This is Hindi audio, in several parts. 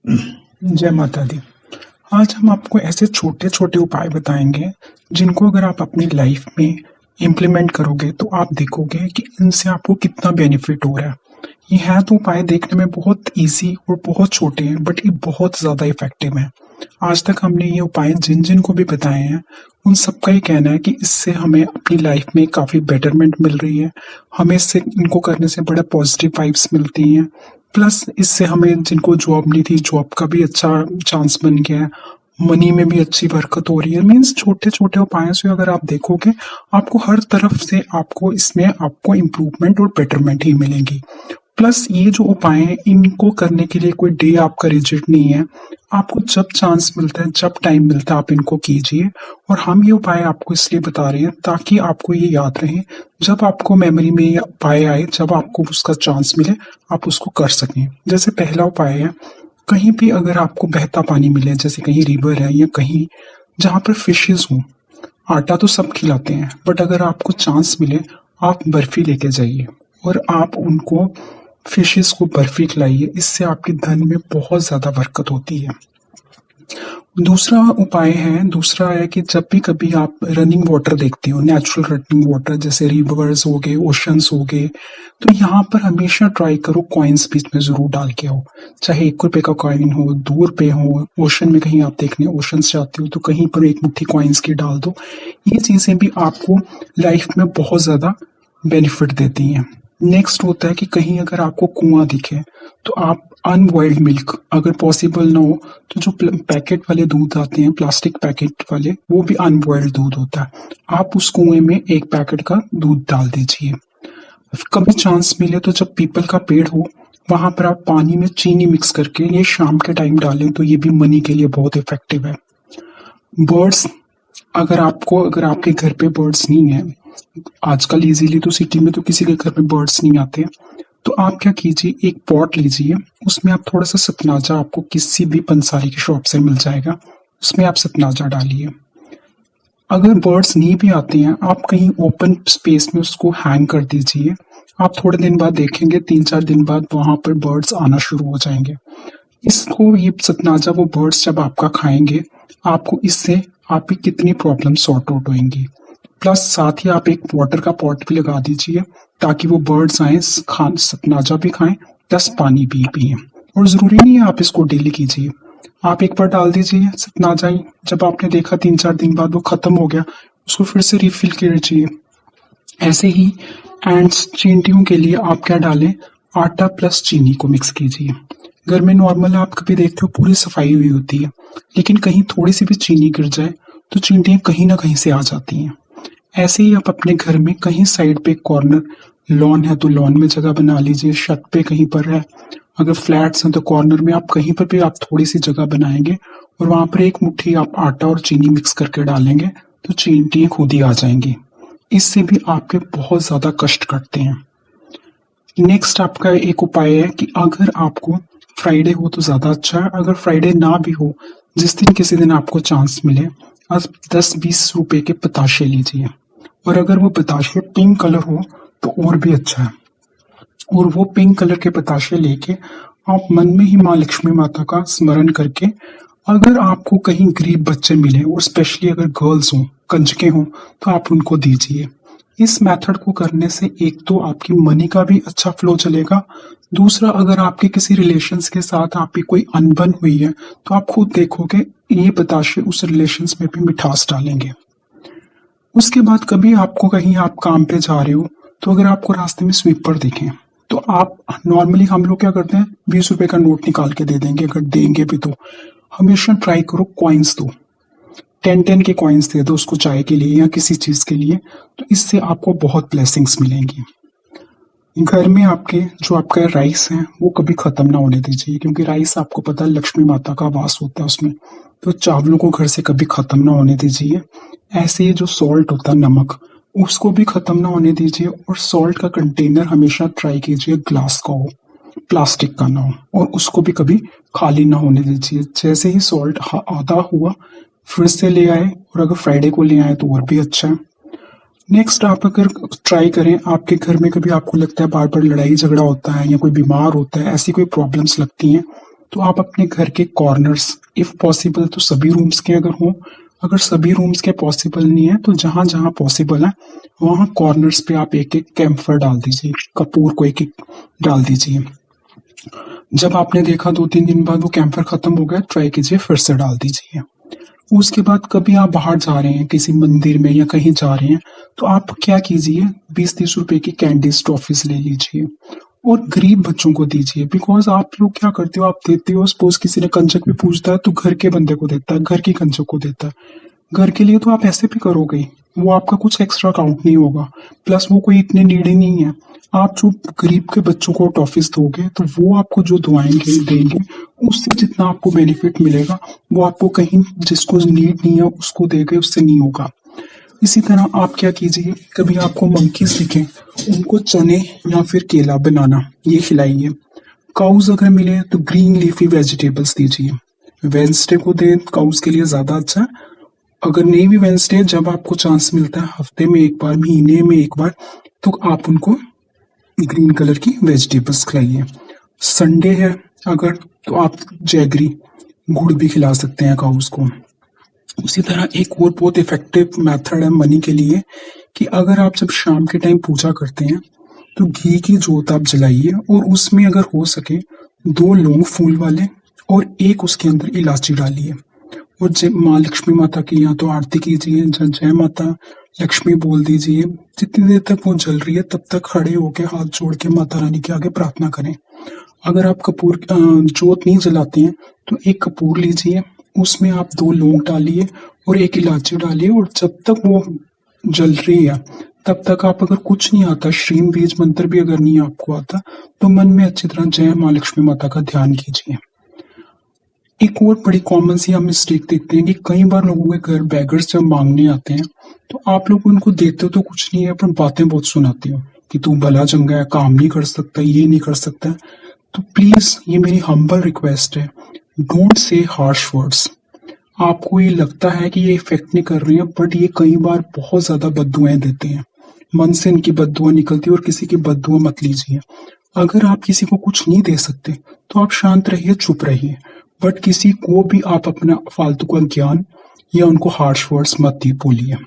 जय माता दी। आज हम आपको ऐसे छोटे-छोटे उपाय बताएँगे, जिनको अगर आप अपनी लाइफ में इम्प्लीमेंट करोगे, तो आप देखोगे कि इनसे आपको कितना बेनिफिट हो रहा है। ये हैं तो उपाय देखने में बहुत ईज़ी और बहुत छोटे हैं, बट ये बहुत ज़्यादा इफ़ेक्टिव हैं। आज तक हमने ये उपाय जिन-जिन को भी बताए हैं, उन सबका ये कहना है कि इससे हमें अपनी लाइफ में काफ़ी बेटरमेंट मिल रही है। हमें इससे इनको करने से बड़ा पॉजिटिव वाइब्स मिलती हैं। प्लस इससे हमें जिनको जॉब नहीं थी, जॉब का भी अच्छा चांस बन गया है। मनी में भी अच्छी बरकत हो रही है। मीन्स छोटे-छोटे उपायों से अगर आप देखोगे, आपको हर तरफ से आपको इसमें आपको इम्प्रूवमेंट और बेटरमेंट ही मिलेंगी। प्लस ये जो उपाय हैं, इनको करने के लिए कोई डे आपका रिजिड नहीं है। आपको जब चांस मिलता है, जब टाइम मिलता है, आप इनको कीजिए। और हम ये उपाय आपको इसलिए बता रहे हैं ताकि आपको ये याद रहे, जब आपको मेमोरी में ये उपाय आए, जब आपको उसका चांस मिले, आप उसको कर सकें। जैसे पहला उपाय है, कहीं भी अगर आपको बहता पानी मिले, जैसे कहीं रिवर है या कहीं जहाँ पर फिशेज़ हों, आटा तो सब खिलाते हैं, बट अगर आपको चांस मिले, आप बर्फ़ी लेके जाइए और आप उनको फिशेज़ को बर्फ़ी खिलाइए। इससे आपके धन में बहुत ज़्यादा बरकत होती है। दूसरा है कि जब भी कभी आप रनिंग वाटर देखते हो, नेचुरल रनिंग वाटर जैसे रिवर्स हो गए, ओशंस हो गए, तो यहाँ पर हमेशा ट्राई करो कॉइन्स बीच में ज़रूर डाल के आओ। चाहे ₹1 का कॉइन हो, ₹2 हो, ओशन में कहीं आप देखने ओशंस जाते हो तो कहीं पर एक मुट्ठी कॉइन्स की डाल दो। ये चीज़ें भी आपको लाइफ में बहुत ज़्यादा बेनिफिट देती हैं। नेक्स्ट होता है कि कहीं अगर आपको कुआँ दिखे, तो आप अनबॉइल्ड मिल्क अगर पॉसिबल ना हो, तो जो पैकेट वाले दूध आते हैं, प्लास्टिक पैकेट वाले, वो भी अनबॉइल्ड दूध होता है। आप उस कुएं में 1 पैकेट का दूध डाल दीजिए। कभी चांस मिले तो जब पीपल का पेड़ हो, वहां पर आप पानी में चीनी मिक्स करके ये शाम के टाइम डालें, तो ये भी मनी के लिए बहुत इफेक्टिव है। बर्ड्स, अगर आपके घर पे बर्ड्स नहीं है, आजकल इजीली तो सिटी में तो किसी के घर में बर्ड्स नहीं आते, तो आप क्या कीजिए, एक पॉट लीजिए, उसमें आप थोड़ा सा सतनाजा, आपको किसी भी पंसारी की शॉप से मिल जाएगा, उसमें आप सतनाजा डालिए। अगर बर्ड्स नहीं भी आते हैं, आप कहीं ओपन स्पेस में उसको हैंग कर दीजिए। आप थोड़े दिन बाद देखेंगे, 3-4 दिन बाद वहां पर बर्ड्स आना शुरू हो जाएंगे। इसको ये सतनाजा वो बर्ड्स जब आपका खाएंगे, आपको इससे आपकी कितनी प्रॉब्लम सॉर्ट आउट होंगी। प्लस साथ ही आप एक वाटर का पॉट भी लगा दीजिए, ताकि वो बर्ड्स आए, खान सतनाजा भी खाएं, प्लस पानी भी पिए। और ज़रूरी नहीं है आप इसको डेली कीजिए, आप एक बार डाल दीजिए सतनाजा ही, जब आपने देखा 3-4 दिन बाद वो खत्म हो गया, उसको फिर से रिफिल कीजिए। ऐसे ही एंड्स, चींटियों के लिए आप क्या डालें, आटा प्लस चीनी को मिक्स कीजिए। घर में नॉर्मल आप कभी देखते हो पूरी सफाई हुई होती है, लेकिन कहीं थोड़ी सी भी चीनी गिर जाए तो चींटियां कहीं ना कहीं से आ जाती हैं। ऐसे ही आप अपने घर में कहीं साइड पे कॉर्नर, लॉन है तो लॉन में जगह बना लीजिए, छत पे कहीं पर है, अगर फ्लैट्स हैं तो कॉर्नर में आप कहीं पर भी आप थोड़ी सी जगह बनाएंगे और वहां पर एक मुट्ठी आप आटा और चीनी मिक्स करके डालेंगे, तो चींटियां खुद ही आ जाएंगी। इससे भी आपके बहुत ज्यादा कष्ट कटते हैं। नेक्स्ट आपका एक उपाय है कि अगर आपको फ्राइडे हो तो ज्यादा अच्छा है, अगर फ्राइडे ना भी हो, जिस दिन किसी दिन आपको चांस मिले, आप 10-20 रुपए के पताशे लीजिए, और अगर वो पताशे पिंक कलर हो तो और भी अच्छा है। और वो पिंक कलर के पताशे लेके आप मन में ही माँ लक्ष्मी माता का स्मरण करके, अगर आपको कहीं गरीब बच्चे मिले और स्पेशली अगर गर्ल्स हों, कंजके हों, तो आप उनको दीजिए। इस मेथड को करने से एक तो आपकी मनी का भी अच्छा फ्लो चलेगा, दूसरा अगर आपके किसी रिलेशंस के साथ आपकी कोई अनबन हुई है, तो आप खुद देखोगे ये बताशे उस रिलेशंस में भी मिठास डालेंगे। उसके बाद कभी आपको कहीं आप काम पे जा रहे हो, तो अगर आपको रास्ते में स्वीपर दिखे, तो आप नॉर्मली हम लोग क्या करते हैं, 20 रुपए का नोट निकाल के दे देंगे, अगर देंगे भी तो हमेशा ट्राई करो कॉइन्स दो, 10-10 के कॉइन्स दे दो उसको चाय के लिए या किसी चीज के लिए, तो इससे आपको बहुत ब्लेसिंग्स मिलेंगी। घर में आपके जो आपका राइस है वो कभी खत्म ना होने दीजिए, क्योंकि राइस आपको पता है लक्ष्मी माता का वास होता है उसमें, तो चावलों को घर से कभी खत्म ना होने दीजिए। ऐसे ही जो सॉल्ट होता है, नमक, उसको भी खत्म ना होने दीजिए। और सॉल्ट का कंटेनर हमेशा ट्राई कीजिए ग्लास का हो, प्लास्टिक का ना हो, और उसको भी कभी खाली ना होने दीजिए। जैसे ही सॉल्ट आधा हुआ फिर से ले आए, और अगर फ्राइडे को ले आए तो और भी अच्छा है। नेक्स्ट आप अगर ट्राई करें, आपके घर में कभी आपको लगता है बार बार लड़ाई झगड़ा होता है या कोई बीमार होता है, ऐसी कोई प्रॉब्लम्स लगती हैं, तो आप अपने घर के कॉर्नर्स, इफ पॉसिबल तो सभी रूम्स के अगर हों, अगर सभी रूम्स के पॉसिबल नहीं है तो जहां जहां पॉसिबल है वहां कॉर्नर्स पे आप एक एक कैम्फर डाल दीजिए, कपूर को एक एक डाल दीजिए। जब आपने देखा 2-3 दिन बाद वो कैम्फर खत्म हो गया, ट्राई कीजिए फिर से डाल दीजिए। उसके बाद कभी आप बाहर जा रहे हैं किसी मंदिर में या कहीं जा रहे हैं, तो आप क्या कीजिए, 20-30 रुपए की कैंडीज टॉफीज ले लीजिए और गरीब बच्चों को दीजिए। बिकॉज आप लोग क्या करते हो, आप देते हो, सपोज किसी ने कंजक भी पूछता है तो घर के बंदे को देता है, घर की कंजक को देता है। घर के लिए तो आप ऐसे भी करोगे ही, वो आपका कुछ एक्स्ट्रा काउंट नहीं होगा, प्लस वो कोई इतने नीडी नहीं है। आप जो गरीब के बच्चों को टॉफीज दोगे तो वो आपको जो दुआएंगे देंगे, उससे जितना आपको बेनिफिट मिलेगा वो आपको कहीं जिसको नीड नहीं है उसको देगे उससे नहीं होगा। इसी तरह आप क्या कीजिए, कभी आपको मंकीज दिखें, उनको चने या फिर केला बनाना ये खिलाइए। काउज अगर मिले तो ग्रीन लीफी वेजिटेबल्स दीजिए। वेंसडे को दें, काउज के लिए ज्यादा अच्छा है। अगर नहीं भी वेंसडे, जब आपको चांस मिलता है हफ्ते में एक बार, महीने में एक बार, तो आप उनको ग्रीन कलर की वेजिटेबल्स खिलाइए। संडे है अगर, तो आप जैगरी गुड़ भी खिला सकते हैं काउस को। उसी तरह एक और बहुत इफेक्टिव मेथड है मनी के लिए कि अगर आप जब शाम के टाइम पूजा करते हैं तो घी की जोत आप जलाइए और उसमें अगर हो सके 2 लौंग फूल वाले और एक उसके अंदर इलायची डालिए और जय माँ लक्ष्मी माता की या तो आरती कीजिए, जय माता लक्ष्मी बोल दीजिए। जितनी देर तक वो जल रही है तब तक खड़े होकर हाथ जोड़ के माता रानी के आगे प्रार्थना करें। अगर आप कपूर जोत नहीं जलाते हैं तो एक कपूर लीजिए, उसमें आप 2 लौंग डालिए और एक इलायची डालिए और जब तक वो जल रही है तब तक आप, अगर कुछ नहीं आता, श्रीम बीज मंत्र भी अगर नहीं आपको आता, तो मन में अच्छी तरह जय माँ लक्ष्मी माता का ध्यान कीजिए। एक और बड़ी कॉमन सी हम मिस्टेक देखते हैं कि कई बार लोगों के घर बैगर्स जब मांगने आते हैं तो आप लोग उनको देते हो तो कुछ नहीं है पर बातें बहुत सुनाते हो कि तू भला चंगा है, काम नहीं कर सकता, ये नहीं कर सकता। तो प्लीज ये मेरी हम्बल रिक्वेस्ट है, डोंट से हार्श वर्ड्स। आपको ये लगता है कि ये इफेक्ट नहीं कर रहे हैं, बट ये कई बार बहुत ज्यादा बददुआएं देते हैं। मन से इनकी बददुआ निकलती है और किसी की बददुआ मत लीजिए। अगर आप किसी को कुछ नहीं दे सकते तो आप शांत रहिए, चुप रहिए, बट किसी को भी आप अपना फालतू का ज्ञान या उनको हार्श वर्ड्स मत बोलिए।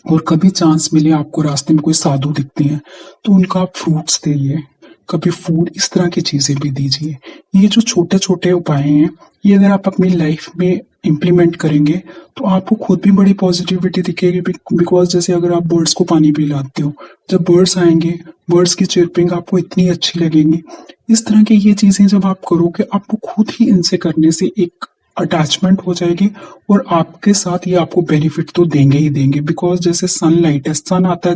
और कभी चांस मिले, आपको रास्ते में कोई साधु दिखते हैं तो उनका आप फ्रूट्स दीजिए, कभी फूड, इस तरह की चीजें भी दीजिए। ये जो छोटे छोटे उपाय हैं, ये अगर आप अपनी लाइफ में इम्प्लीमेंट करेंगे तो आपको खुद भी बड़ी पॉजिटिविटी दिखेगी। बिकॉज जैसे अगर आप बर्ड्स को पानी पिलाते हो, जब बर्ड्स आएंगे, बर्ड्स की चिरपिंग आपको इतनी अच्छी लगेगी। इस तरह की ये चीजें जब आप करोगे, आपको खुद ही इनसे करने से एक अटैचमेंट हो जाएगी और आपके साथ ये आपको बेनिफिट तो देंगे ही देंगे। बिकॉज जैसे सनलाइट है, सन आता है